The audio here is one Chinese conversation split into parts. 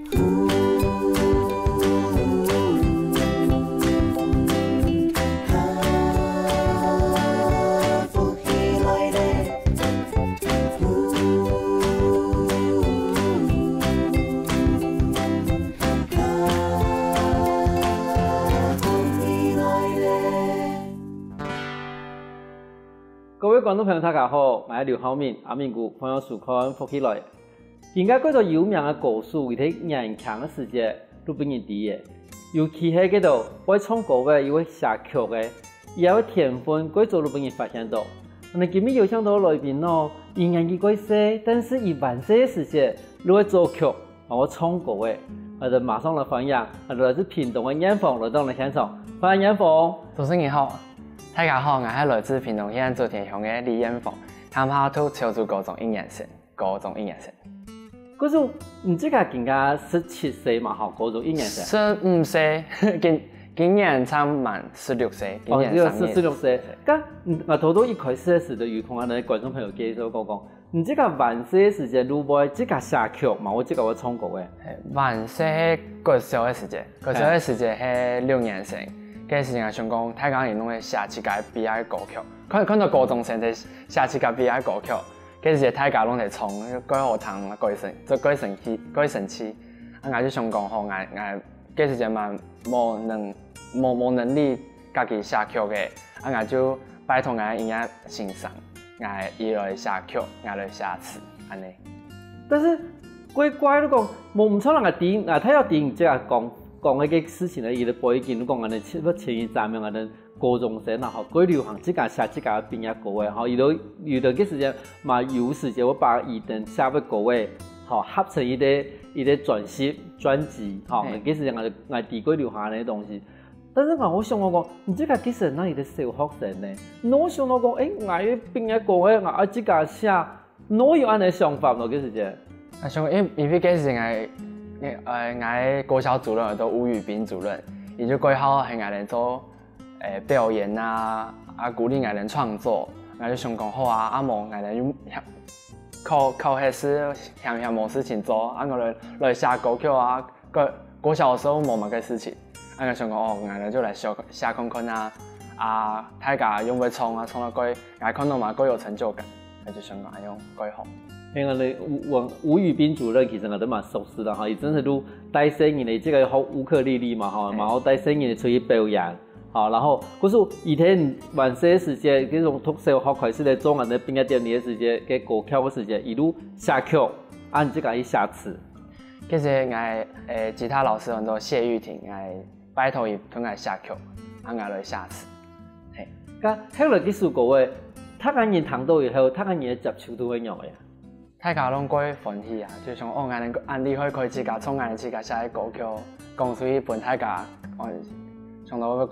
各位观众朋友，大家好，我是刘浩敏，阿敏姑朋友收看福起来。现在几座有名的歌手，在年轻的时节都不人知的，尤其是嗰度会唱歌的，又会写曲的，也有天分，几座都不人发现到。那今日有请到来宾咯，伊年纪几岁，但是伊晚岁的时节，都会作曲，我唱歌的，我就马上来欢迎，来自屏东的燕凤来到我们现场，欢迎燕凤。主持人你好。大家好，我是来自屏东县竹田乡的李彦峰，他跑读潮州高中1年生，高中1年生。可是你这个今年17岁嘛，哈，高中1年生。15岁，今年差满16岁，今年16岁。咁我头一开始的时候，有同我观众朋友介绍讲，你这个晚岁的时间，如果这个写曲嘛，我这个我唱歌的。晚岁国小的时间，国小的时间是6年生。嗰時我想講，大家連攏會寫一個畢業歌曲，看到高中生在寫一個畢業歌曲，嗰時大家攏在唱，幾好聽，幾神奇。我就想講，吼，我嗰時嘛冇能力家己寫曲嘅，我就拜託我音樂先生，我伊來寫曲，我來寫詞，安尼。但是乖都講，唔錯人個電，睇有電即係講嗰個事情咧，伊個背景，你講我哋前一站嘅我哋高中生啊，吼，幾流行，即個寫即個畢業歌嘅，吼，遇到嘅時間嘛有時間，我把伊等寫嘅歌嘅，吼，合成一個專輯，吼，嗰時間我啲幾流行嘅東西。但是我想講，你這個其實那伊個小學生咧，我想講，我畢業歌嘅，我即個寫，我有安尼想法咯，嗰時間。我想因為嗰時我國小主任都吳宇斌主任，伊就幾好係我哋做表演啊，鼓勵我哋創作，我就想講好啊，阿無我哋靠迄時想冇事情做，我哋來寫歌曲啊，國小的時候冇乜嘅事情，我就想講我哋就來寫看看啊，大家用會唱啊，唱到我看到嘛幾有成就感，我就想講用幾好。我哋吳宇斌主任其實我都蠻熟悉的哈，伊真係都帶聲人哋這個學烏克麗麗嘛哈，然後帶聲人哋出去表演，好，然後可是以前晚些的時間，嗰種讀小學開始嚟做人哋畢業典禮嘅時間，嘅歌曲嘅時間，一路寫曲，按這個去寫詞。其實我吉他老師很多謝玉婷，我拜託伊同我寫曲，我來寫詞。係，咁後來幾首歌嘅，他個人彈到以後，他個人接觸都會樣嘅。大家攏幾歡喜啊！就想哦，俺厲害，開自家創俺自家寫嘅歌曲，講出去俾大家，唱到幾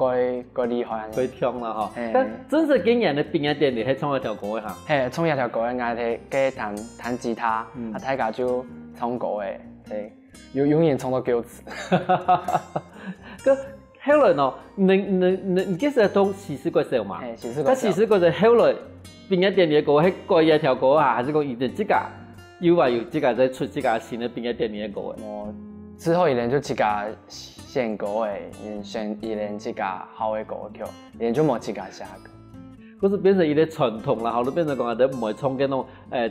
厲害。幾聽啦哈！但真是今年的畢業典禮係唱一條歌嘅哈。係唱一條歌，我哋嘅彈吉他，啊大家就唱歌嘅，係永遠唱到九次。咁後來呢？你其實都40個歲嘛？係40個歲。40個歲後來。畢業典禮嘅歌係改一條歌啊，還是講以前這個有這個再出這個新的畢業典禮嘅歌嘅？之後伊連就這個獻歌嘅，伊連這個好嘅歌曲，伊連就冇這個寫嘅。嗰時變成一個傳統啦，好都變成講都唔會唱嗰種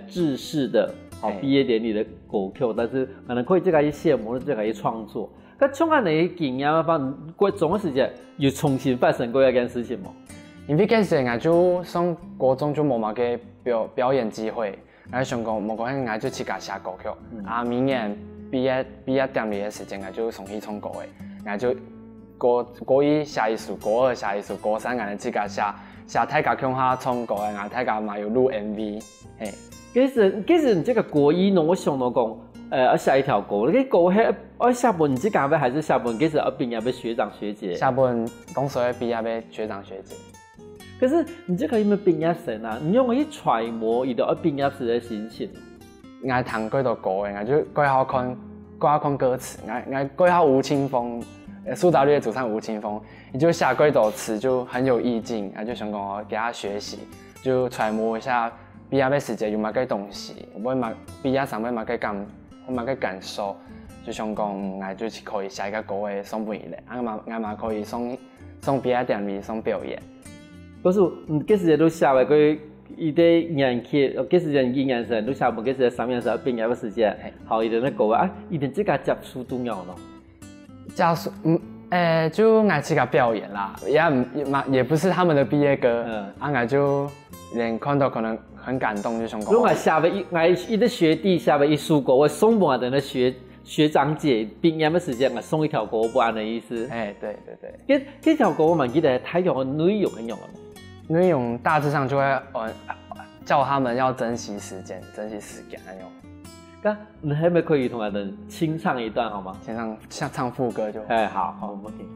制式的好畢業典禮的歌曲，但是可能可以這個去寫模，這個去創作。咁唱下你經驗啊，反過種嘅時間又重新發生過一件事情冇？因為嗰時我就上高中就冇乜嘅表演機會，我想講冇講我就自家寫歌曲。明年畢業典禮嘅時間我就上去唱歌嘅，我就國一寫一首，國二寫一首，國三我自家寫大家向下唱歌嘅，我大家嘛有錄 MV。其實你這個國一呢，我想到講，要寫一條歌，你歌係要寫本你自家嘅，還是寫本其實要畢業嘅學長學姐？寫本當時畢業嘅學長學姐。可是你這個有冇畢業生啊？你用去揣摩伊個畢業時的心情。我彈幾多歌嘅，我就幾好看歌詞。我幾好吳青峰，蘇打綠的主唱吳青峰，你就寫幾多詞就很有意境，我就想講我給他學習，就揣摩一下畢業嘅時節有乜嘅東西，我畢業上面乜嘅感受，就想讲，我就是可以下一个歌嘅送俾伊咧，我嘛可以送别个店里送表演。可是几时都下来佢伊啲人气，几时人演员生都下半几时上面时候变有个时间，好伊哋那歌啊，伊哋即个接触重要咯。加速就我去个表演啦，也不是他们的毕业歌，我就连看到可能很感动，就想讲。如果我下边一的学弟下边一首歌，我送我的那学长姐毕业的时间，我送一条歌不安的意思。对。这条歌我蛮记得，太用的内容很用的。内容大致上就会叫他们要珍惜时间那种。那你还没可以同他们清唱一段好吗？像唱副歌就。好，我们听。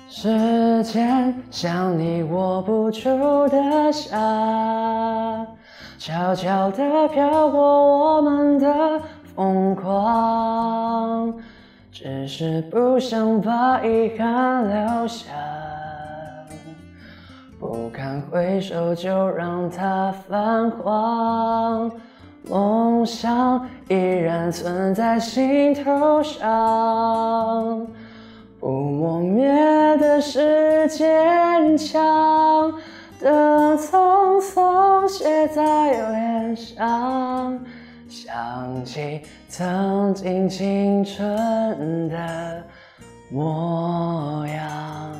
时间像你握不住的沙，悄悄地飘过我们的疯狂，只是不想把遗憾留下，不堪回首就让它泛黄，梦想依然存在心头上，不磨灭的是坚强的匆匆写在脸上，想起曾经青春的模样。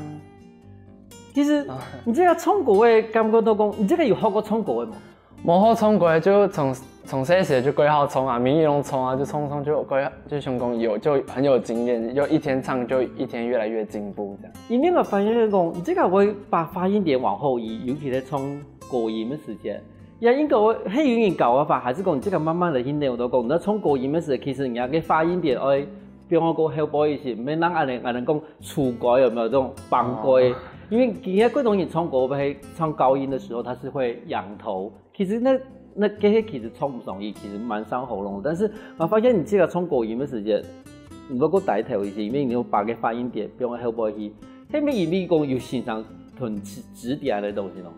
其实你这个唱歌的感觉都讲，你这个有学过唱歌的吗？无好唱歌就从细时就规好唱啊，民谣拢唱啊，就唱就想讲就很有经验，就一天唱就一天越来越进步这样。因为我发现讲，你这个会把发音点往后移，尤其在唱歌音的时间。也应该我很有人教我法，还是讲这个慢慢的训练我都讲，你唱歌音的时，其实人家个发音点哎，比方讲后播一些，免让人讲粗改有没有这种放改？因为其实各种人唱歌，唱高音的时候，他是会仰头，其实那其实唱不容易，其实蛮伤喉咙的。但是我发现你这个唱高音的时间，如果带头一些，因为你要把个发音点，比方后播一些，后面因为讲有欣赏很指点的东西咯。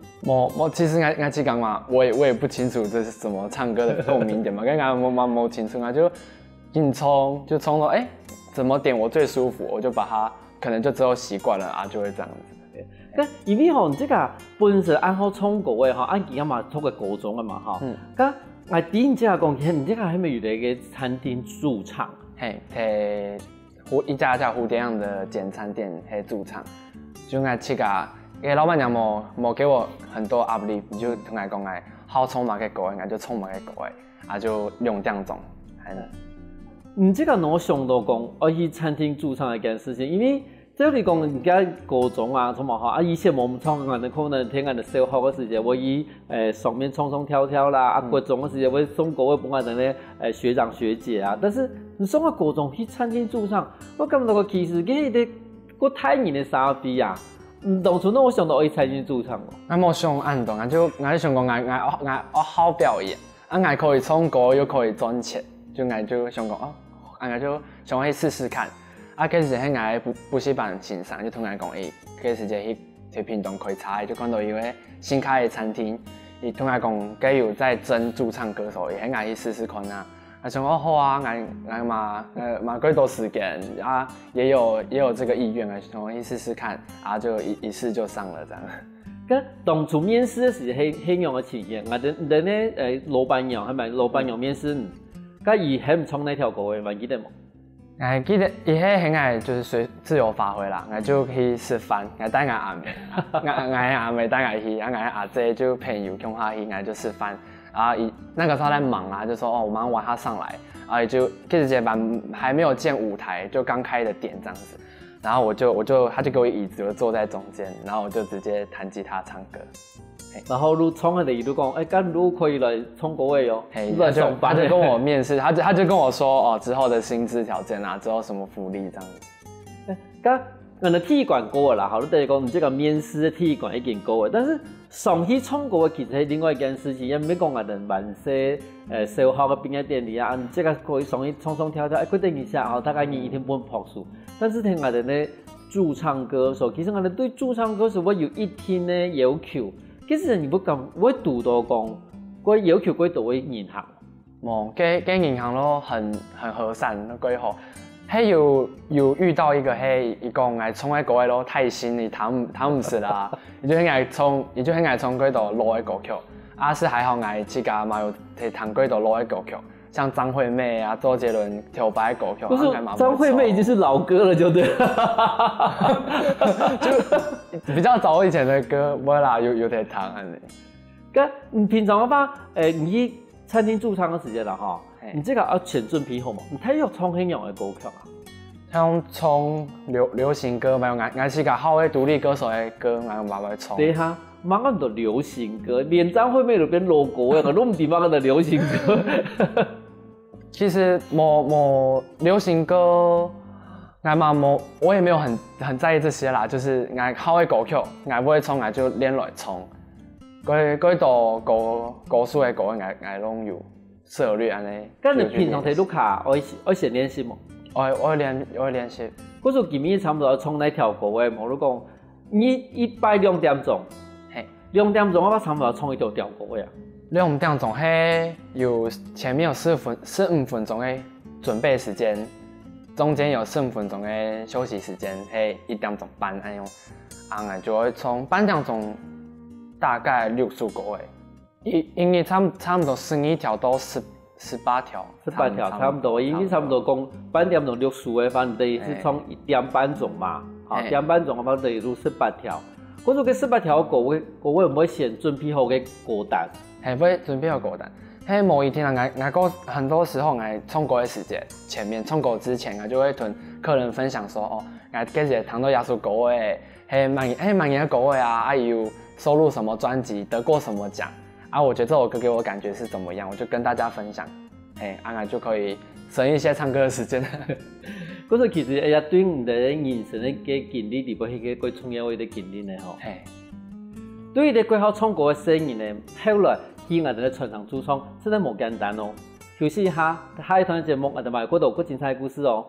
我其实我只讲嘛，我也不清楚这是怎么唱歌的共鸣点嘛，刚刚我清楚啊，就硬冲到怎么点我最舒服，我就把它可能就之后习惯了啊，就会这样子。咁因为吼，这个本身按好唱歌的吼，按其他嘛读个高中的嘛吼。咁我第这个讲，其实你这个还没有在个餐厅驻唱。一家蝴蝶样的简餐店驻唱，就我去个，因为老板娘冇给我很多压力，就同我讲哎，好唱嘛个歌，我就唱嘛个歌，啊就用这样种。这个我想到讲，我去餐厅驻唱一件事情，因为。这里讲人家高中啊，什么哈啊，以前我们唱可能听人的小学的时间，我以上面冲跳啦，啊国中的时间我送歌我帮我等咧学长学姐啊，但是你送到高中去餐厅驻唱，我感觉到其实佢哋个太年的傻逼啊，当初我想到去餐厅驻唱咯。我冇想按动啊，就我想讲我好表演，我可以唱歌又可以赚钱，就想讲我就想去试试看。啊，嗰時喺我補習班先生就同我講，嗰時就去屏東開茶，就看到一個新開的餐廳，伊同我講，佢有在徵駐唱歌手，伊喺我去試試看啊。我想好啊，我嘛幾多時間啊，也有這個意願啊，想去試試看，啊就一試就上了這樣。咁當初面試嘅時係樣嘅情形，我哋咧老闆娘係咪老闆娘面試？咁伊係唔唱那條歌嘅，還記得冇？記得伊迄很愛就是自由發揮啦，我就去示範，我帶我阿妹，我阿妹帶我去，我阿姐就朋友跟我去，我就示範，然後那個時候在忙啊，就說我忙完他上來，然後就其實這班還沒有建舞台，就剛開的點這樣子，然後他就給我椅子，我坐在中間，然後我就直接彈吉他唱歌。然後你唱嘅時候都講，咁你可以來唱歌嘅喲。他就跟我面試，他就跟我說之後的薪資條件啊，之後什麼福利這樣子。咁人哋體育館過啦，好，你哋講你這個面試嘅體育館已經過嘅，但是上去唱歌其實係另外一件事情，因為講人萬些小學嘅畢業典禮啊，這個可以上去唱跳，決定一下，大概你一天半樸素。但是聽人哋咧駐唱歌手，其實人哋對駐唱歌手我有一天咧要求。其實你不講，我讀到講，我要求佢做會銀行，跟银行都很和善，几好。嘿有遇到一个嘿，伊讲爱从迄个位咯太新，你谈唔实啦，伊就很爱从几度落的歌曲，啊是还好爱自家嘛有摕谈几度落的歌曲，像张惠妹啊、周杰伦跳白的歌曲，不是张惠妹已经是老歌了，就对了，就比较早以前的歌，不啦有摕谈安尼。哥，你平常的话，你去餐厅驻唱的时间啦哈。你这个要选准备好嘛？你睇有创很样的歌曲啊？像从流行歌，没有俺是个好的独立歌手的歌，俺慢慢创。对哈，慢慢的流行歌，连张惠妹都变 logo 了，弄地方的流行歌。其实某流行歌，俺嘛我也没有很在意这些啦，就是俺好的歌曲，俺不会创，俺就连来创。嗰度歌手的歌，俺拢有。策略安尼，咁你平常睇錄卡，我先練習冇？我會練習。嗰時今日差唔多要從那條歌嘅，冇你講，你一擺2點鐘，嘿，2點鐘我差唔多要從一條歌嘅。2點鐘嘿，前面有15分鐘的準備時間，中間有15分鐘的休息時間，嘿，1點鐘半安樣，俺就會從半點鐘大概6首歌嘅。因為差唔多11條到18條，18條差唔多，因為差唔多講半點鐘6首嘅，反正等於是從1點半鐘嘛，好，1點半鐘反正等於入18條。嗰種嘅18條歌會唔會先準備好嘅歌單？係會準備好歌單。喺某一天啊，我很多時候我唱歌嘅時節，前面唱歌之前，我就會同客人分享說，哦，我今日彈到一首歌嘅，係萬年嘅歌嘅啊，有收錄什麼專輯，得過什麼獎。啊，我覺得這首歌給我感覺是怎麼樣，我就跟大家分享，我就可以省一些唱歌的時間。嗰時其實也對你的人生的經歷，裡邊係個最重要的經歷呢，吼。對於你過後唱歌嘅聲音呢，後來去我哋嘅全場駐唱，真係冇簡單哦。休息一下，下一段節目我哋埋嗰度個精彩故事哦。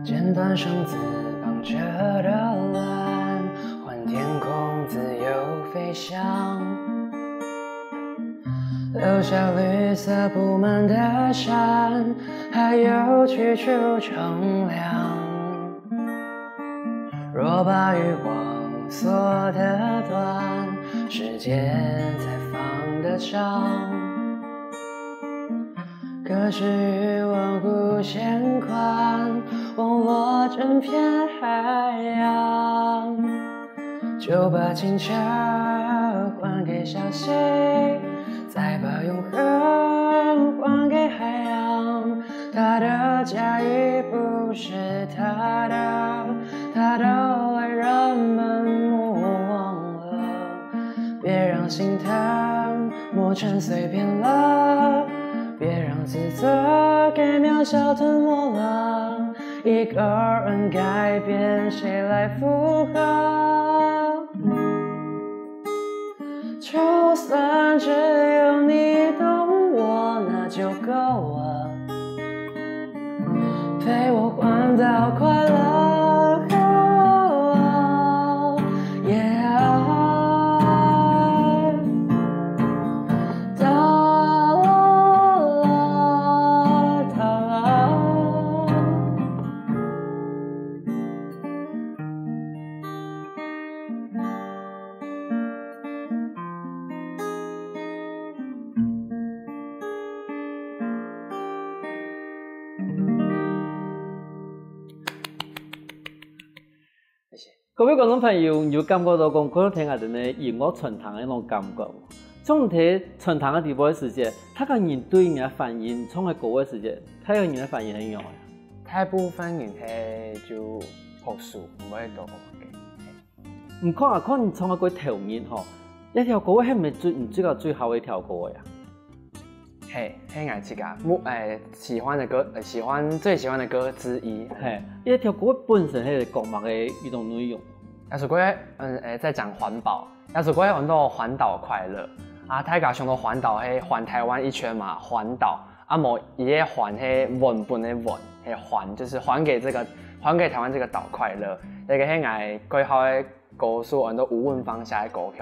剪断绳子绑着的蓝，换天空自由飞翔，留下绿色布满的山，还有曲曲乘凉。若把余光缩得短，时间才放得长。可是欲望无限宽，忘了整片海洋，就把清澈还给小溪，再把永恒还给海洋。它的家已不是它的爱人们莫忘了，别让心疼磨成碎片了，别让自责给渺小吞没了。一个人改变，谁来附和？就算只有你懂我，那就够了，陪我换到快乐。各位觀眾朋友，有感覺到講嗰聽下哋呢音樂傳唱嗰種感覺，總體傳唱嘅地方嘅時節，他個人對人嘅反應，唱嘅歌嘅時節，他個人嘅反應係樣嘅。大部分人係就學術，唔會多嘅。唔看啊，看你唱嘅嗰條音吼，一條歌係咪最唔知道最後一條歌呀？嘿，嘿，我这个喜欢最喜欢的歌之一。嘿，一条歌本身迄个讲目的一种内容。那首歌在讲环保，那首歌很多环岛快乐啊，大家想到环岛嘿环台湾一圈嘛，环岛啊，无伊个环嘿稳本的稳，嘿环就是还给台湾这个岛快乐。那个嘿爱最好的歌是很多吴汶芳写的歌曲，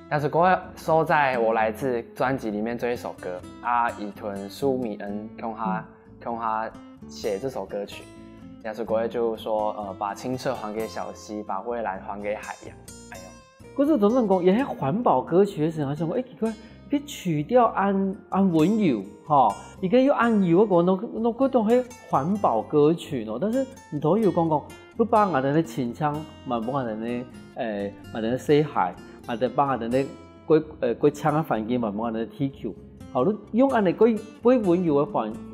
但是歌收在我来自专辑里面这一首歌啊，以屯苏米恩用他写这首歌曲。那首歌就是说把清澈还给小溪，把蔚蓝还给海洋。哎呦，可是总总讲，也迄环保歌曲的时候，想讲，奇怪，佮取掉按文油，吼，伊个要按油个，侬嗰种迄环保歌曲喏，但是唔都有讲，不把我哋咧清腔，嘛帮我哋咧嘛哋咧洗海，嘛哋帮我哋咧过腔嘅环境，嘛帮我哋咧 TQ。好，你用按你过文油的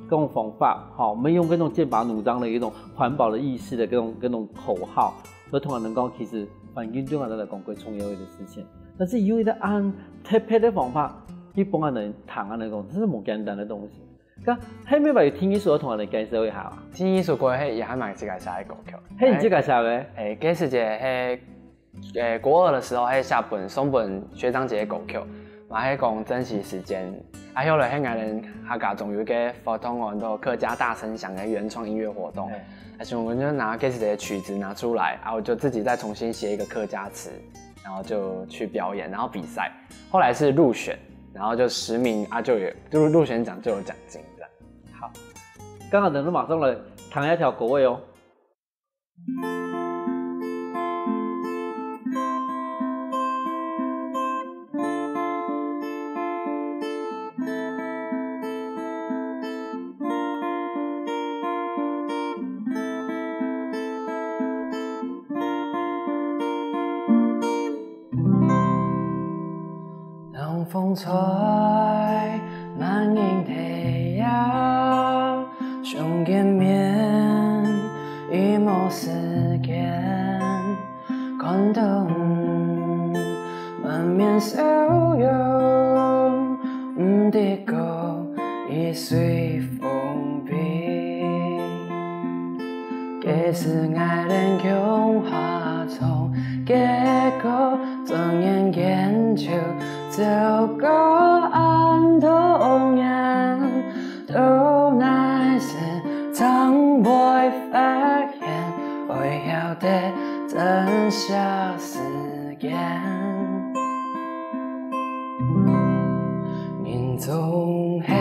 各种方法，好，没用那种剑拔弩张的一种环保的意识的各种口号，所以通常能讲其实环境对我哋来讲最重要的事情。但是因为咧按特别的方法，去帮人谈啊来讲，这是无简单的东西。咁，迄尾咪听艺术同人哋介绍一下啊。听艺术歌迄也还蛮自己写的歌曲。迄你自己写的？这是一个国二的时候，迄下松本学长姐的歌曲，嘛迄讲珍惜时间。啊，后来迄个人他家总有一个活动很多客家大声响的原创音乐活动，而且我们就拿这些曲子拿出来，啊，我就自己再重新写一个客家词，然后就去表演，然后比赛，后来是入选，然后就10名啊，就入选奖就有奖金这样。好，刚好等你马上来弹一条国味哦。风吹满映太阳，想见面一抹时间，看到满面笑容，唔得过一随风平，这是爱人共下从结果转眼间就。走过安童年，都乃是常会发现微小的真小时间。人总系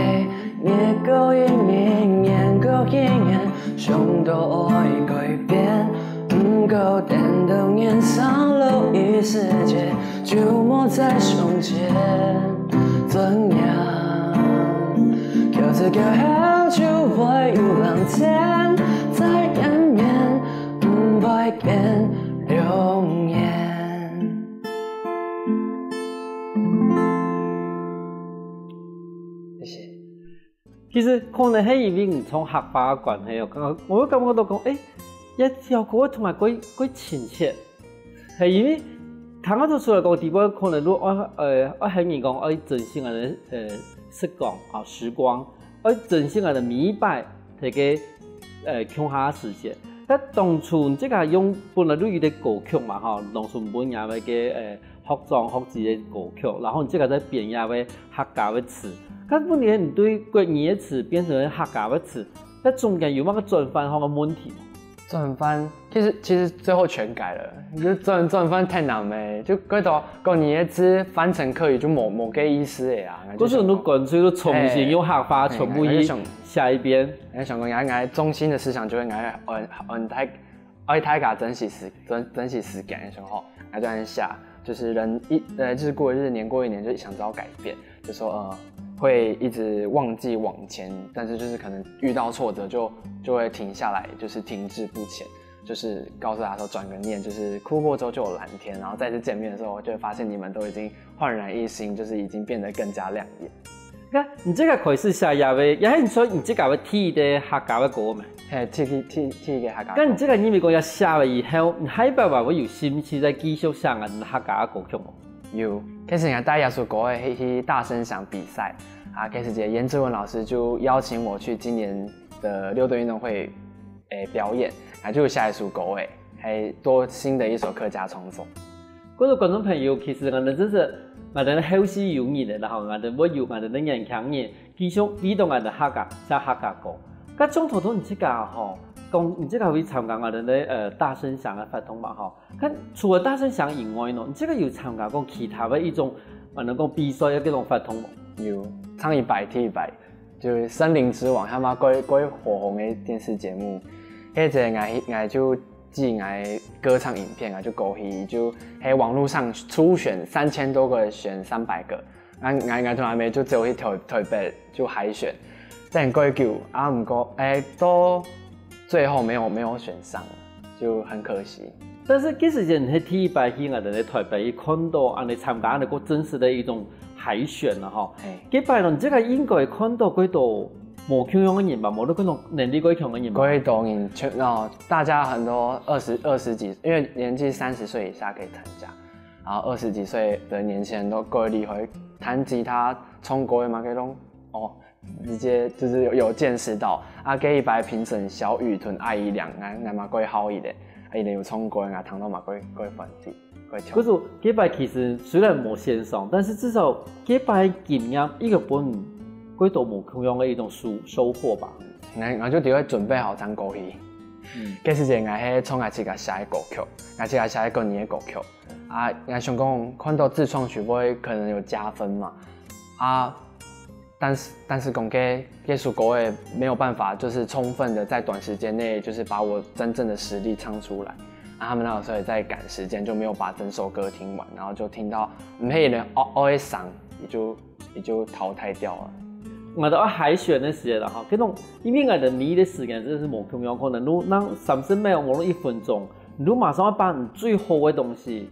一个一年个一年，想到爱改变。不够电动眼上留意世界，就抹在胸前。怎样？靠着高好就会有浪尖，在眼面不会变容颜。谢谢。其实可能係因為唔從學法嘅關係，我感覺到講，一條歌同埋幾親切，係因為彈到出來講地方，可能我很易講，我真心嘅時光，我真心嘅明白嗰個鄉下時節。但當初即個用本來都有啲歌曲嘛，哈，當初本也嘅學裝學字嘅歌曲，然後即個再變也嘅客家嘅詞。但問題你對國語嘅詞變成客家嘅詞，那中間有冇個轉翻好嘅問題嗎？轉翻其實最後全改了，就轉翻太難咩？就嗰度國語嘅字翻成客語就冇個意思嘅啊！嗰時都乾脆都重新用客家全部下一遍。你想講我中心的思想就會我大家珍惜時間，然後我就按下，就是人日過一日，年過一年，就想找改變，就說會一直忘記往前，但是就是可能遇到挫折就會停下來，就是停滯不前，就是告訴他說轉個念，就是哭過之後就有藍天，然後再次見面的時候，就會發現你們都已經煥然一新，就是已經變得更加亮眼。那你這個開始寫也係，也係你說你這個要聽的客家的歌嘛？係聽嘅客家。那你這個因為講要寫了以後，你下一擺會有心情再繼續寫人客家的歌曲嗎？有，其實我帶耶穌歌去大聲響比賽。啊，开始节颜志文老师就邀请我去今年的六队运动会表演，啊，就下一首歌诶，还多新的一首客家创作。嗰個觀眾朋友其實我哋真係我哋好少有人嘅，然後我哋冇有我哋啲人強嘅，繼續俾到我哋客家寫客家歌。咁中途都唔知㗎吼，講唔知會參加我哋啲大聲響嘅活動嘛吼。咁除了大聲響以外呢，唔知有參加過其他嘅一種我哋講比賽嘅嗰種活動冇？有唱100踢100，就是森林之王，他媽幾火紅嘅電視節目，迄個我就寄我歌唱影片啊，就過去就喺網絡上初選3000多個選300個，我同阿妹就只有去台北就海選，但過久啊唔過都最後沒有選上，就很可惜。但是嗰時間喺踢100去我哋喺台北看到啊，你參加嗰個真實的一種海選啦吼。嗰擺你即個應該看到幾多冇強嘅人吧，冇得嗰種能力幾強嘅人吧。幾多人大家很多二十幾，因為年紀30歲以下可以參加，然後20幾歲的年輕人都過厲害，彈吉他、唱歌的嘛，嗰種直接就是有見識到。啊，嗰一排評審小雨屯、艾怡良，我嘛幾好一點，伊哋有唱歌，我彈到嘛幾反對。可是嗰擺其實雖然冇線上，但是至少嗰擺經驗一個本幾多冇同樣嘅一種收穫吧。我就點準備好唱歌去。嗰時陣我係創我自己寫嘅歌曲，我自己寫一個年嘅歌曲。啊，我想講看到自創曲會可能有加分嘛。啊，但是講這首歌也沒有辦法，就是充分的在短時間內，就是把我真正的實力唱出來。啊，他們那個時候也在趕時間，就沒有把整首歌聽完，然後就聽到唔係人一上，也就淘汰掉了。我哋海選嘅時間啦，哈，嗰種因為我哋迷嘅時間真係冇同樣可能，你讓30秒或者1分鐘，你馬上要把你最好嘅東西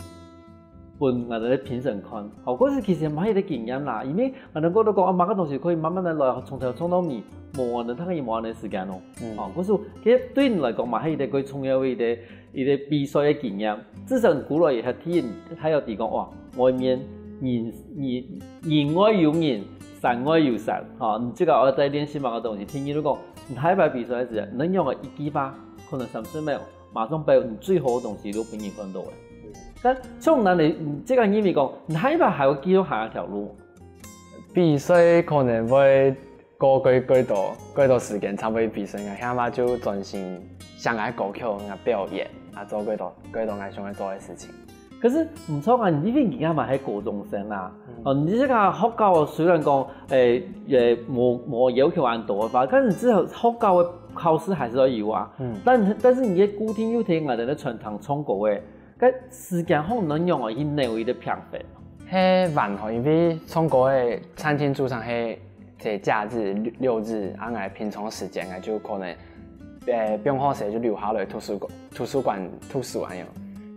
俾我哋嘅評審看。好，嗰時其實冇啲經驗啦，因為我哋覺得講啊，某個東西可以慢慢地來，從頭唱到尾，冇我哋可以冇我哋時間咯。哦，嗰時其實對你嚟講嘛，係一個最重要嘅一個比賽嘅經驗。至少你鼓勵係體驗，睇有啲講哇，外面人外有人。山外有山，你這個我在練習某個東西，聽見你講，你下一擺比賽嘅時候，能用個1記吧，可能30秒，馬上把你最好嘅東西都俾你看到嘅。但從哪裡，這個意味講，你下一擺還要繼續行一條路。比賽可能會過幾多時間，差不多比賽啊，下擺就專心上來歌曲啊表演啊，做幾多我想做嘅事情。可是唔錯啊！你呢邊而家咪係高中生啦，你這個學校雖然講冇要求咁多吧，但是之後學校嘅考試還是要有啊。但是你嘅固定要聽我哋嘅傳統唱歌嘅，咁時間好能用嚟去內位嘅評分。係晚學，因為唱歌嘅餐廳駐場係即假日6日，啊我平常時間我就可能不用學時就留下來圖書館圖書完樣。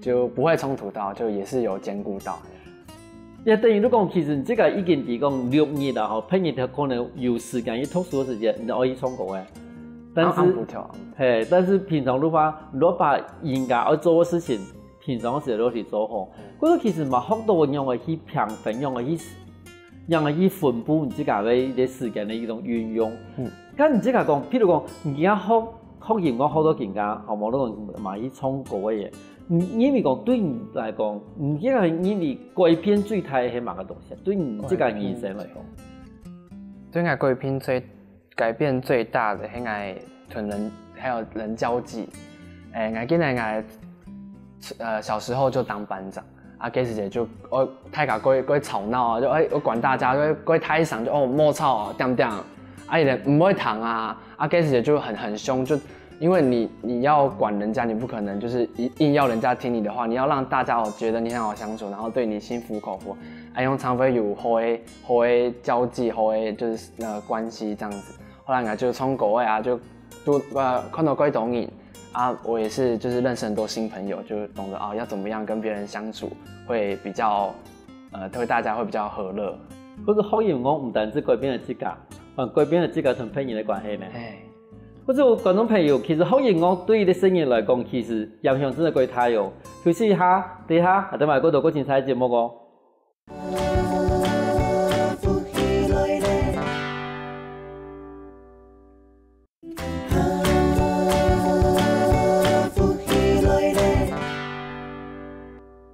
就不會衝突到，就也是有兼顧到。也等於你講，其實你這個已經提供6日啦，嗬，平日可能有時間去讀書嘅時間，你可以唱歌嘅。但是平常如果把人家要做嘅事情，平常嘅時候都去做好。嗰個其實嘛，好多用嚟去評分，用嚟去分布你自家嘅一啲時間嘅一種運用。咁你自家講，譬如講，你而家學音樂好多人家，好冇多人買去唱歌嘅嘢。因為講對你來講，你這個因為改變最大係乜個東西？對你這個人生來講，對我改變最大的係我同人還有人交際。我記得我小時候就當班長，啊，嗰時就太搞鬼吵鬧啊，就我管大家，鬼台上就莫吵啊，點，啊，有人唔會彈啊，啊，嗰時就很兇就。因為你要管人家，你不可能就是硬要人家聽你的話，你要讓大家覺得你很好相處，然後對你心服口服，用常會有好的交際，好的就是關係這樣子。後來我就從國外啊，就看到各種人啊，我也是就是認識很多新朋友，就懂得要怎麼樣跟別人相處，會比較對大家會比較和樂。嗰個好音樂唔單止改變了自己，改變了自己同朋友的關係呢。或者觀眾朋友，其實好音樂對於啲聲音來講，其實影響真係幾大喲。休息一下，等下我哋埋嗰度嗰精彩節目個。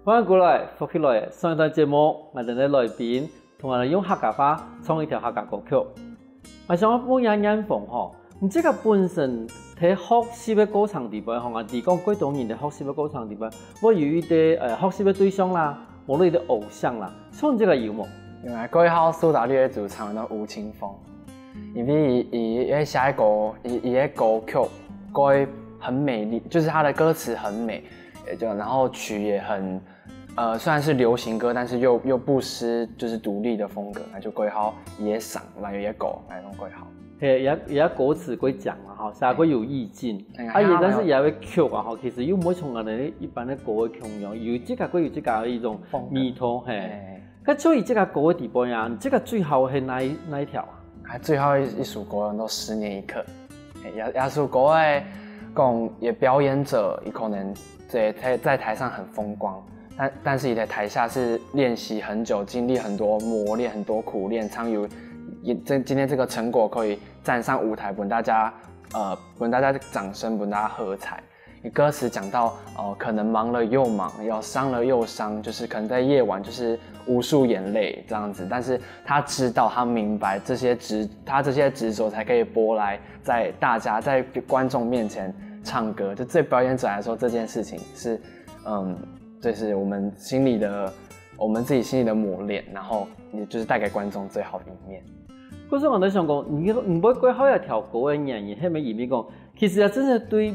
欢迎过来，福起来。上一段节目，我哋嘅来宾同我哋用客家话唱一条客家歌曲。我想我本人眼逢吼，你这个本身喺学习嘅歌唱地方，我哋讲几多年嘅学习嘅歌唱地方，我有一啲学习嘅对象啦，无论啲偶像啦，唱这个有冇？因为过后苏打绿嘅主唱到吴青峰，因为伊写一歌，伊嘅歌曲歌很美丽，就是他的歌词很美，然后曲也很虽然是流行歌，但是又不失就是独立的风格，那就过后也赏，那也歌，那种过后。也歌詞佢講啦，嚇，成日佢有意境，但是也有曲啊，嚇，其實又唔會從我哋一般嘅歌嘅腔樣，有這個佢有這個嘅一種味道，係。咁所以這個歌嘅地步呀，這個最後係哪一條啊？最後一首歌都10年一刻，也首歌嘅講也表演者，可能在台上很風光，但是你在台下是練習很久，經歷很多磨練，很多苦練，常有。今天這個成果可以站上舞台，本大家掌聲，本大家喝彩。你歌詞講到可能忙了又忙，要傷了又傷，就是可能在夜晚就是無數眼淚這樣子。但是他知道，他明白他這些執着才可以播來在觀眾面前唱歌。就對表演者來說，這件事情是就是我們自己心裡的磨練，然後也就是帶給觀眾最好的一面。嗰時我哋想講，唔會過好一條歌嘅演員，係咪意味講，其實真係對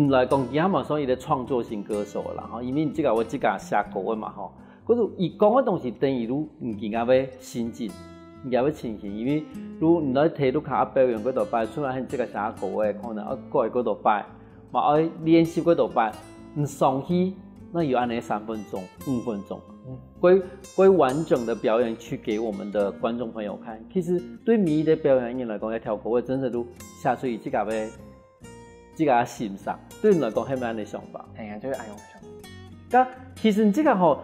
來講，佢冇所謂嘅創作型歌手啦，吼，因為你我寫歌嘅嘛，吼，嗰時伊講嘅東西等於如唔見阿要心境，唔要情形，因為如你來睇到佢表演嗰度擺，雖然係寫歌嘅，可能過喺嗰度擺，嘛愛練習嗰度擺，唔上去，那有安尼3分鐘、5分鐘。归完整的表演去给我们的观众朋友看。其实对迷的表演人来讲，一条歌真的都下出去自己欣赏。对你来讲，係咪你想法？係啊，就是愛用想。咁其實這個吼，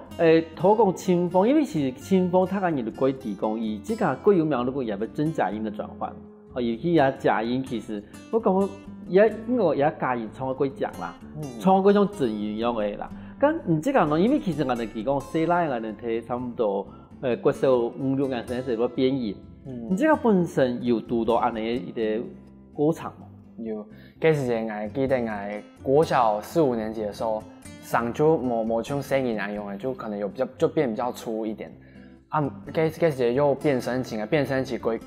頭講清風，因為其實清風他講你的規地講，以這個貴有名如果也係真假音的轉換，尤其也假音，其實我講因為也假音唱個貴講啦，唱嗰種真音樣嘅啦。咁唔知講，因為其實我哋講西拉我哋睇差唔多國小5-6年生係個編譯，唔知個本身有讀到安尼一個歌唱嗎？有，嗰時我記得我國小4-5年級的時候，嗓就冇像聲音那樣，就可能有就變比較粗一點。啊，嗰時又變聲期啊，變聲期過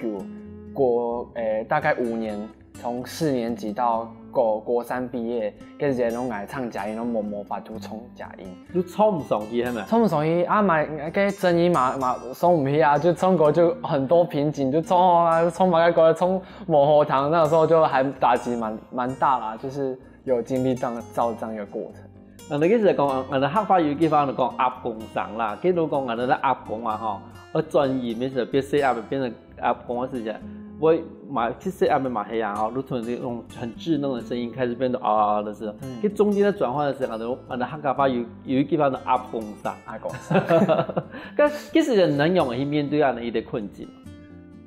大概5年，從4年級到國3畢業，嗰時攏愛唱假音，攏冇法度衝假音。你衝唔上去係咪？衝唔上去啊！買嗰真音嘛衝唔起啊！就衝過就很多瓶頸，就衝把過來衝抹後堂，那個時候就還打擊蠻大啦，就是有經歷到這樣一個過程。你嗰時講，我哋客家語地方就講鴨公上啦，幾多講我哋咧鴨公啊吼，我轉移變成變細鴨，變成鴨公嘅事情。我去細鴨咪馬黑呀吼，如從那種很稚嫩的聲音開始變到啊的時候，跟中間的轉換的時候，我哋客家話有一地方就鴨公上，鴨公上。咁其實人能用去面對這樣的一個困境。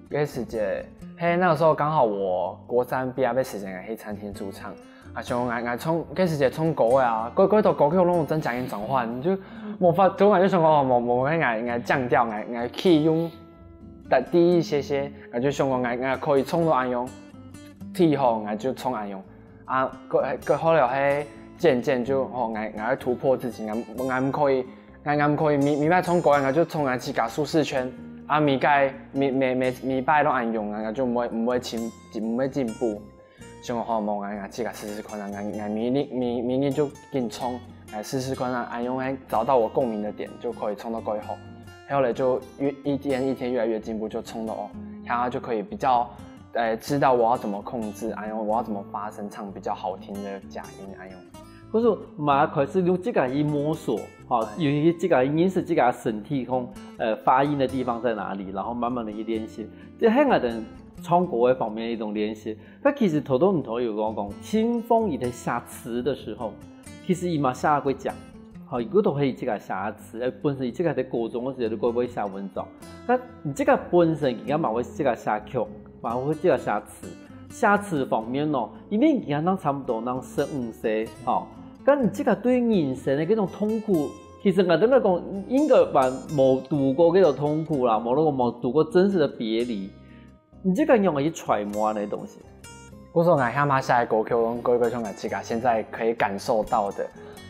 嗰時那個時候剛好我國3畢業嘅時間去餐廳駐唱，啊像我從嗰時從歌啊，嗰度歌曲攏有真假音轉換，你就冇法突然就想講冇我降調，我key用低一些，我就想講我可以衝到安用，替後我就衝安用，啊個後來係漸就我要突破自己，我唔可以咪擺衝歌，我就衝我自己舒適圈。啊，咪拜都安用啊，就唔會進步。像我冇我自己試試看啊，我明年就給你衝，試試看啊，安用找到我共鳴的點，就可以衝到最後。後來就一天越來越進步，就衝到然後就可以比較知道我要怎麼控制安用，我要怎麼發聲唱比較好聽的假音安用。可是嘛開始用這個去摸索，哈，尤其這個音是這個身體發音的地方在哪裡，然後慢慢的去練習，這係我哋唱歌嘅方面的一種練習。但其實頭唔頭有講清風伊在寫詞的時候，其實伊嘛寫過講，好，如果都可以這個寫詞，本身這個在高中嘅時候都會寫文章，但這個本身而家嘛會這個寫曲，嘛會這個寫詞，寫詞方面咯，因為而家差唔多15歲，吼。咁你這個對人生的嗰種痛苦其实我真的讲，应该嘛无度过这种痛苦啦，无度过真实的别离，你这个用来去揣摩那东西。我说我妈下来歌曲，我各种自己现在可以感受到的，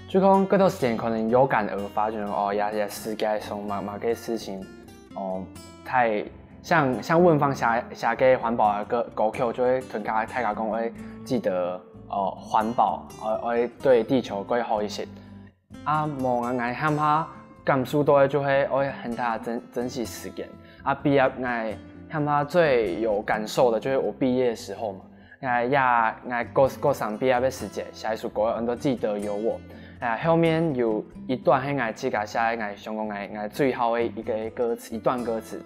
就讲这段时间可能有感而发，就哦也世界上嘛个事情哦太像问方下个环保的歌曲，就会同大家讲会记得环保，会对地球更好一些。啊，无我妈感受到的就会很大珍惜时间。啊，毕业我妈最有感受的就是我毕业的时候嘛。过上毕业的时节，下一首歌我都记得有我。后面有一段喺我自己写，我想讲我最后的一个歌词，一段歌词，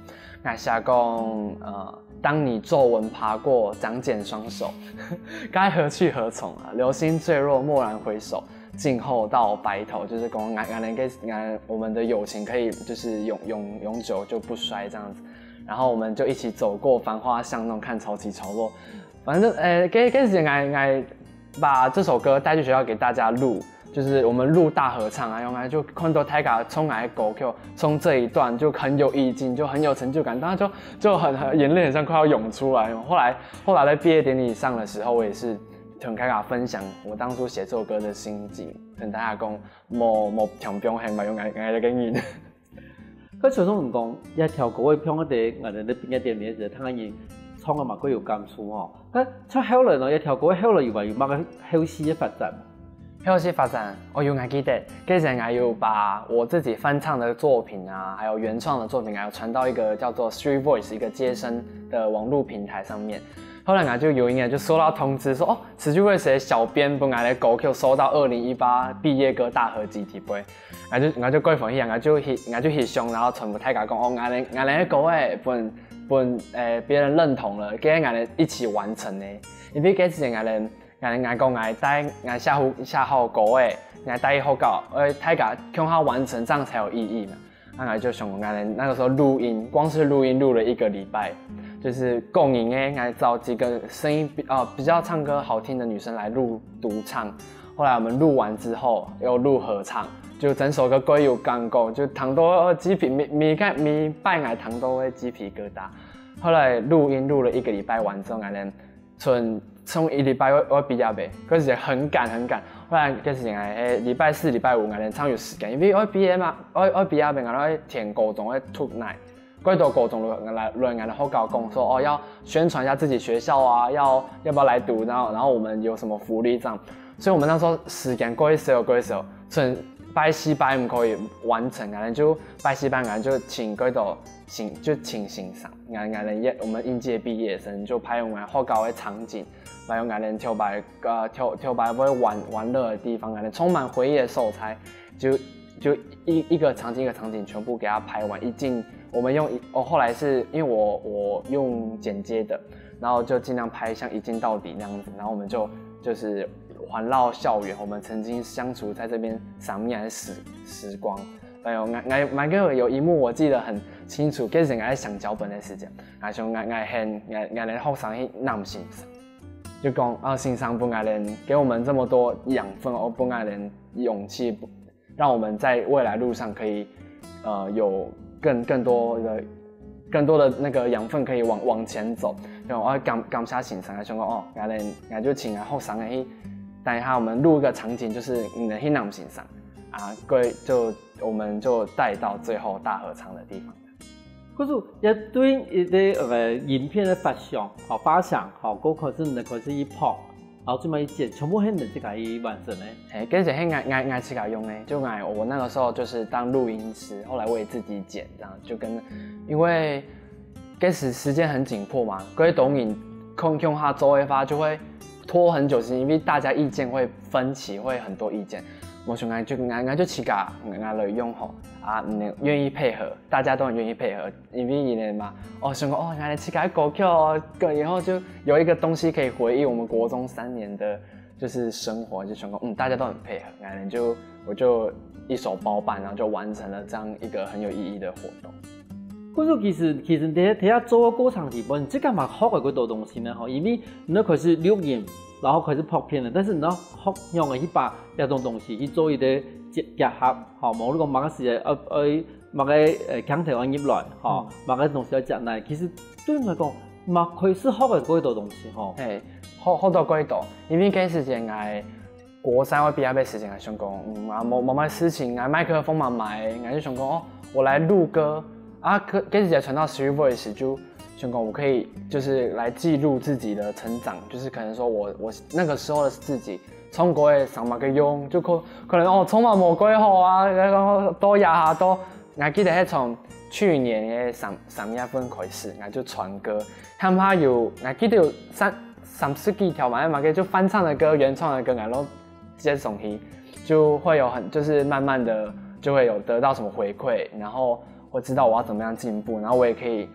我写讲当你皱纹爬过，长茧双手，该何去何从啊？流星坠落，蓦然回首，静候到白头。就是讲我们的友情可以就是永久就不衰这样子。然后我们就一起走过繁花巷弄，看潮起潮落。反正这时间我把这首歌带去学校给大家录，就是我们录大合唱啊，用来就看到大家冲来歌曲，从这一段就很有意境，就很有成就感，当时就很眼泪很像快要涌出来。后来在毕业典礼上的时候，我也是跟大家分享我当初写这首歌的心境，跟大家讲无强中很嘛用我的经验。佢像种讲，一条歌嘅片我哋我哋咧毕业典礼時，睇見創嘅嘛佢有感觸吼。咁出後來呢，一條歌後來又話有乜個後續嘅發展？後續發展，我還記得，嗰陣我有把我自己翻唱的作品啊，還有原創的作品，還有傳到一個叫做 Street Voice 一個街聲的網絡平台上面。後來我就有一年就收到通知說，Street Voice 的小編幫我的歌曲收到2018畢業歌大合集體杯。我就過分去，我就去上，然後全部大家講，我哋嘅歌誒本別人認同了，跟我哋一起完成的。因為嗰時我講我帶我下好歌誒，我帶好稿，大家向好完成，這樣才有意義嘛。我就想我那個時候錄音，光是錄音錄了1個禮拜，就是共贏誒，我找幾個聲音比較唱歌好聽的女生來錄獨唱。後來我們錄完之後又錄合唱。就整首歌歌有感覺，就糖多雞皮，每拜我糖多的雞皮疙瘩。後來錄音錄了1個禮拜完之後，我哋從1禮拜我畢業唄，嗰時很趕。後來嗰時禮拜4、禮拜5我哋唱有時間，因為我畢業嘛，我畢業唄，我哋填高中的出來，嗰度高中我哋好搞講說要宣傳一下自己學校啊，要不要來讀，然後我們有什麼福利這樣，所以我們那時候時間過一時候，拜4拜5可以完成，我們就拜4拜5就請嗰度請欣賞，我們應屆畢業生就拍我們好高的場景，還有我們跳擺會玩樂的地方，我們充滿回憶的素材，就一個場景一個場景全部給它拍完，我們後來是因為我用剪接的，然後就盡量拍像一鏡到底那樣子，然後我們就是環繞校園，我們曾經相處在這邊上面的時光。還有我有一幕我記得很清楚，嗰時我在想腳本的時間，我想我哋學生去南欣賞，就講欣賞本愛人給我們這麼多養分，本愛人勇氣，讓我們在未來路上可以有更多的那個養分可以往前走。就我感謝欣賞，想講我就請學生去。等一下，我們錄一個場景，就是你的去南欣賞啊，我們就帶到最後大合唱的地方。可是也對影片的發想，嗰個是你開始一拍，然後這麼一剪，全部係你自己完成的。跟着係我自己用的，就我那個時候就是當錄音師，後來我也自己剪，這樣就因為嗰時間很緊迫嘛，嗰啲導演空下做的話就會拖很久，是因為大家意見會分歧，會很多意見。我想我就自己來用好啊，願意配合，大家都很願意配合，因為以前嘛，想講我哋自己歌曲，以後就有一個東西可以回憶我們國中3年的，就是生活，就想講大家都很配合，我就一手包辦，然後就完成了這樣一個很有意義的活動。嗰種其實睇下做個過程裡邊，即係嘛學嘅嗰度東西呢？因為你開始錄音，然后开始拍片了。但是你知道，好用的去把那种东西去做一个结合，吼，无你讲某个时间某个镜头按入来，吼，某个东西要接来，其实对我来讲，嘛可以是好的几道东西，吼。嘿，好多几道，因为嗰時陣係國三我畢業嘅時陣係想講，冇乜事情，麥克風嘛買，就想講哦，我來錄歌啊，嗰時傳到 Street Voice 就想講我可以就是來記錄自己的成長，就是可能說我那個時候的自己，從嗰個上萬個用，就可能哦，從嘛冇幾好啊，然後多壓下多，我記得係從去年嘅3月份開始，我就傳歌，他們有，我記得有30幾條嘛，就翻唱的歌、原創的歌，然後接上去，就會有就是慢慢的就會有得到什麼回饋，然後我知道我要怎麼樣進步，然後我也可以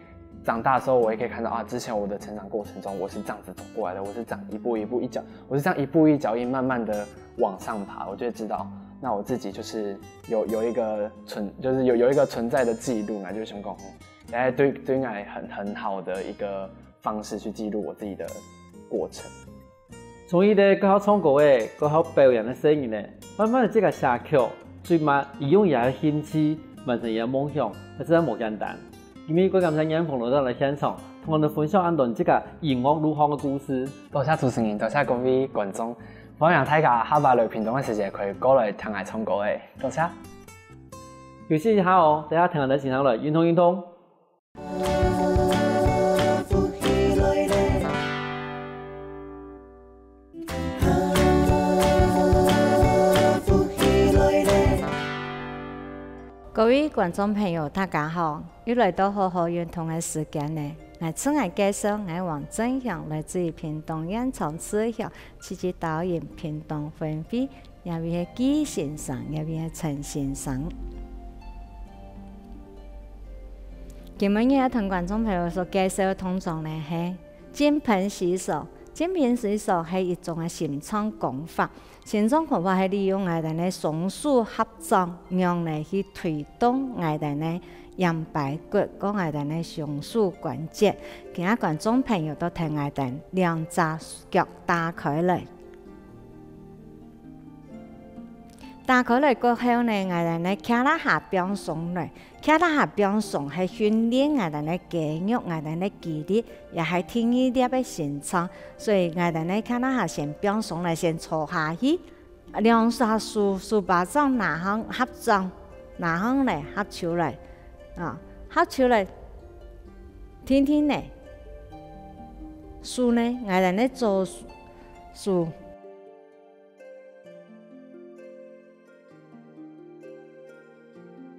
長大的時候，我也可以看到啊，之前我的成長過程中，我是這樣子走過來的，我是這樣一步一腳，我是這樣一步一腳印慢慢的往上爬，我就會知道，那我自己就是有一個就是有一個存在的記錄嘛，就是想講，對我很好的一個方式去記錄我自己的過程。從伊咧，佢唱歌誒，佢好表演嘅聲音咧，慢慢的這個寫曲，最慢伊用伊嘅興趣完成伊嘅夢想，係真係冇簡單。因為我感謝楊鵬來到現場，同我哋分享一段這個音樂路況嘅故事。多謝主持人，多謝各位觀眾，歡迎大家下班來屏東嘅時間可以過來聽我唱歌誒，多謝。休息一下哦，等下聽下你現場來運動運動。各位觀眾朋友，大家好！又來到好好運動嘅時間呢。我請我介紹我黃正祥，來自於屏東演唱師校，自己導演屏東分會，也係紀先生，也係陳先生。今日我同觀眾朋友所介紹嘅通常呢係金盆洗手。金盆洗手係一種嘅sim創功法。sim創功法係利用我哋嘅松樹合作，用嚟去推動我哋嘅陽白骨，講我哋嘅松樹關節。其他觀眾朋友都聽我哋兩隻腳打開嚟，打開嚟過後呢，我哋嘅腳拉下邊鬆嚟，腳拉下邊鬆係訓練我哋嘅肌肉，我哋嘅肌力，也係聽一啲嘅sim創。所以我哋嘅腳拉下先邊鬆嚟，先坐下去，兩隻手把掌拿向合掌，拿向嚟合手嚟，合手嚟，天天嚟，手呢，我哋嘅左手。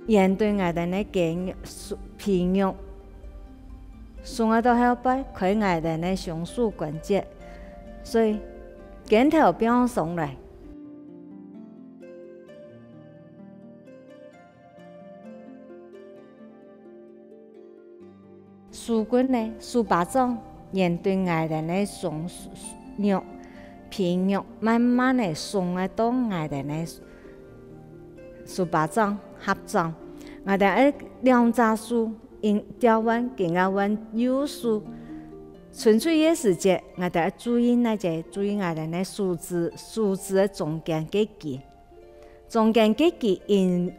面對我哋嘅肌肉、皮肉，送我到後背，佢我哋嘅松樹關節，所以肩頭邊鬆嚟，樹棍呢，樹把掌面對我哋嘅松肉、皮肉，慢慢嘅鬆喺到我哋嘅樹把掌。合掌，我哋兩隻手用調彎，跟我彎右手，純粹嘅時節，我哋注意我哋嘅樹枝嘅中間嘅基，中間嘅基因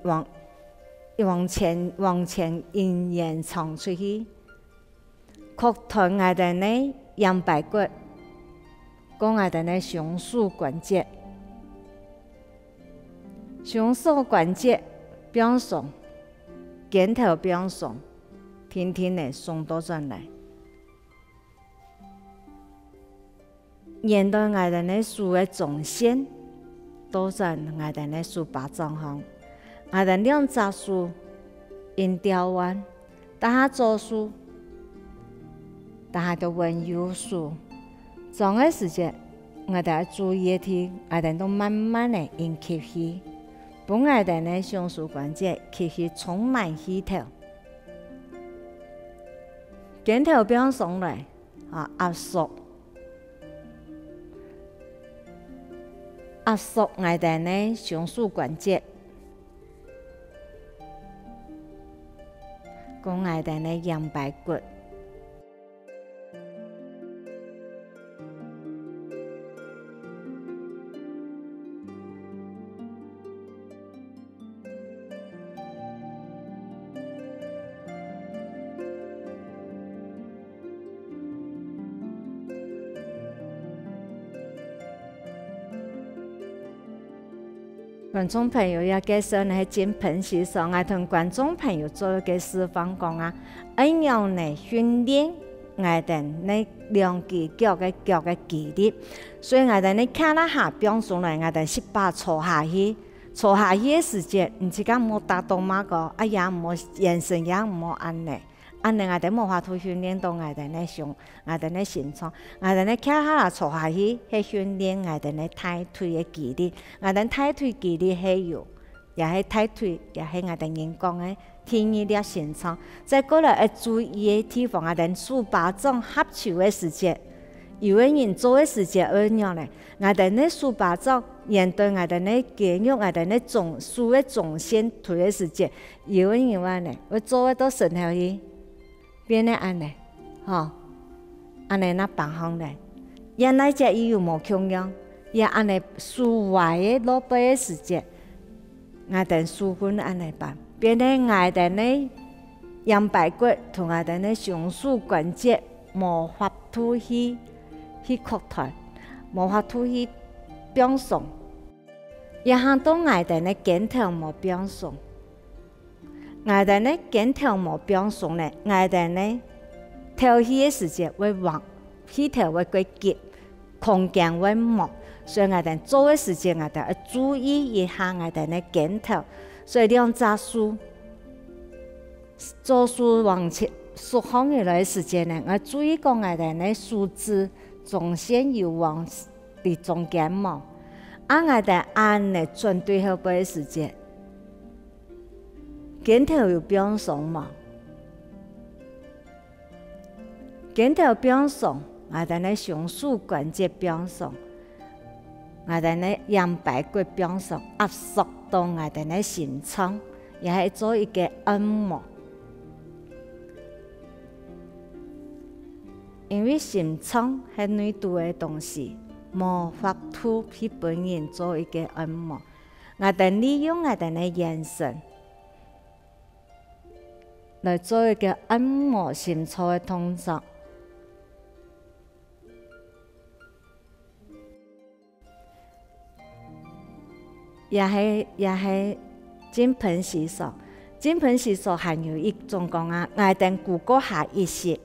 往前延長出去，擴展我哋嘅陽白骨，講我哋嘅松樹關節，松樹關節。邊鬆，肩頭邊鬆，天天嚟鬆到轉嚟。面對我哋嘅樹嘅中線，都在我哋嘅樹把掌上。我哋兩隻樹因調彎，打下左手，打下個彎右手。種嘅時節，我哋注意啲，我哋都慢慢嚟因吸氣。本我哋嘅松樹關節其實充滿氣頭，肩頭邊鬆嚟，壓縮我哋嘅松樹關節，講我哋嘅陽白骨。观众朋友也介绍呢，金盆洗手，我同观众朋友做一个示范讲啊，怎样呢训练我哋呢两只腳嘅肌力。所以我哋呢看一下，比方說呢，我哋是把坐下去嘅時間，唔是講冇達到嘛個，哎呀冇眼神也冇安尼。安尼我哋冇法度訓練到我哋呢上，我哋呢身材，我哋呢看下坐下去，係訓練我哋呢大腿嘅肌力，我哋大腿肌力係有，也係大腿，也係我哋人講嘅天意力身材。再過來要注意嘅地方，我哋數把掌合手嘅時間，有個人做嘅時間怎樣呢？我哋呢數把掌面對我哋呢肌肉，我哋呢數嘅重心推嘅時間，有個人話呢，我做嘅都順後去。變咧安尼，吼，安尼那辦法咧？原來只伊有無強樣，也安尼數外嘅落背嘅時節，我哋數分安尼辦。變咧我哋呢陽白骨同我哋呢上手關節無法度去擴大，無法度去表送，也行到我哋呢肩頭無表送。我哋呢肩頭無表送咧，我哋呢跳起嘅時間會往起頭會過急，空間會冇，所以我哋做嘅時間我哋要注意一下我哋呢肩頭，所以兩隻手做手往前縮放起來嘅時間呢，我注意講我哋呢手指中線要往離中間冇，我哋按呢轉對後背嘅時間。肩頭有表送嘛？肩頭表送，我哋呢上手關節表送，我哋呢陽白骨表送，壓縮到我哋呢心臟，也係做一個按摩。因為心臟係內度嘅東西，無法度去本人做一個按摩。我哋利用我哋呢眼神。來做一個按摩心臟嘅動作，也係金盆洗手。金盆洗手還有一種講啊，我哋骨骼下一些，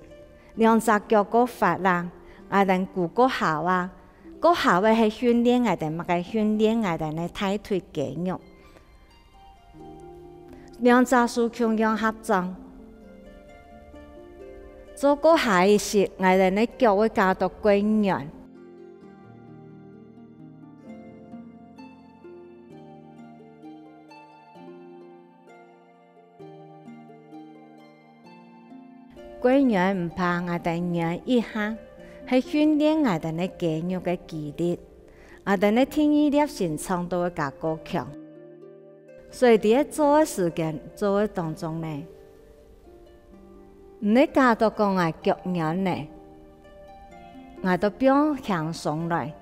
兩隻腳個發啦，我哋骨骼下啊，個下位係訓練我哋乜嘅訓練我哋呢大腿肌肉，兩隻手強強合掌。做個下一時，我哋呢腳會加到歸圓，歸圓唔怕，我哋圓一下，係訓練我哋呢肌肉嘅肌力，我哋呢天意力身材都會加高強，所以喺做嘅時間、做嘅當中呢。你加到講我腳軟呢，我都表向上來。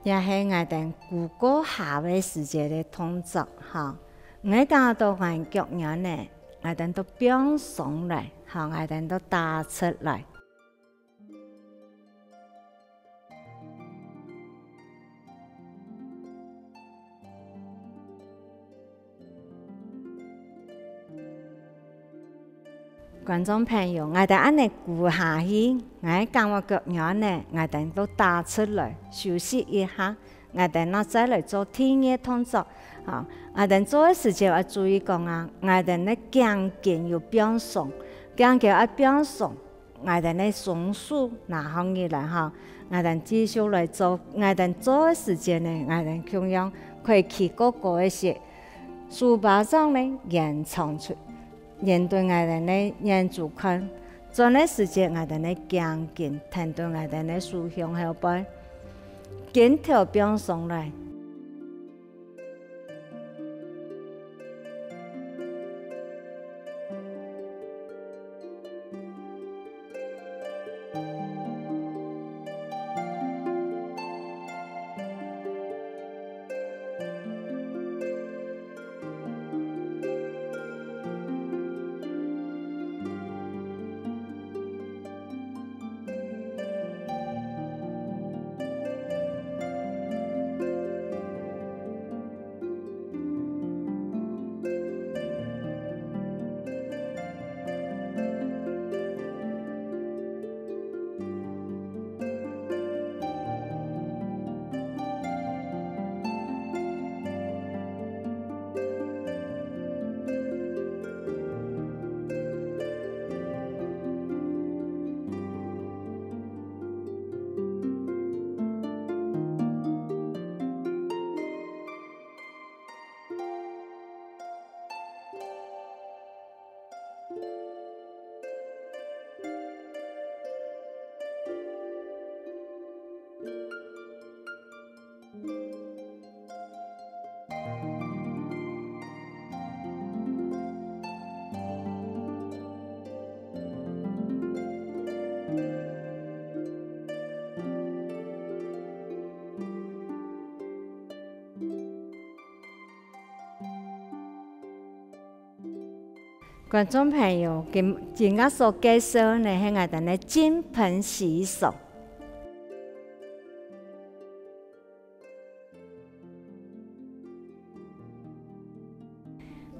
也係我哋骨骼下嘅時節嘅動作嚇，我加到我腳軟呢，我哋都表上來，嚇我哋都打出來。觀眾朋友，我哋安尼顧下去，我講我腳軟呢，我哋都打出來休息一下，我哋嗱再嚟做天嘅動作。嚇，我哋做嘅時間要注意講啊，我哋呢頸肩要表送，頸肩要表送，我哋呢雙手拿起嚟嚇，我哋繼續嚟做，我哋做嘅時間呢，我哋同樣可以起高高的是书包上呢延长出，延对我哋呢延住看，做呢时间我哋呢行近，听到我哋呢书香后背，紧条边上来。观众朋友，今仔所介绍呢，係我哋嘅金盆洗手。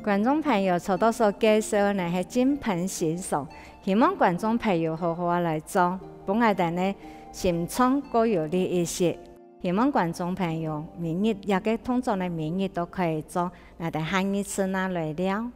观众朋友，初到所介绍呢係金盆洗手，希望观众朋友好好來做，幫我哋呢心腸更有力一些。希望观众朋友明日也嘅通常呢，明日都可以做，我哋下一次那來了。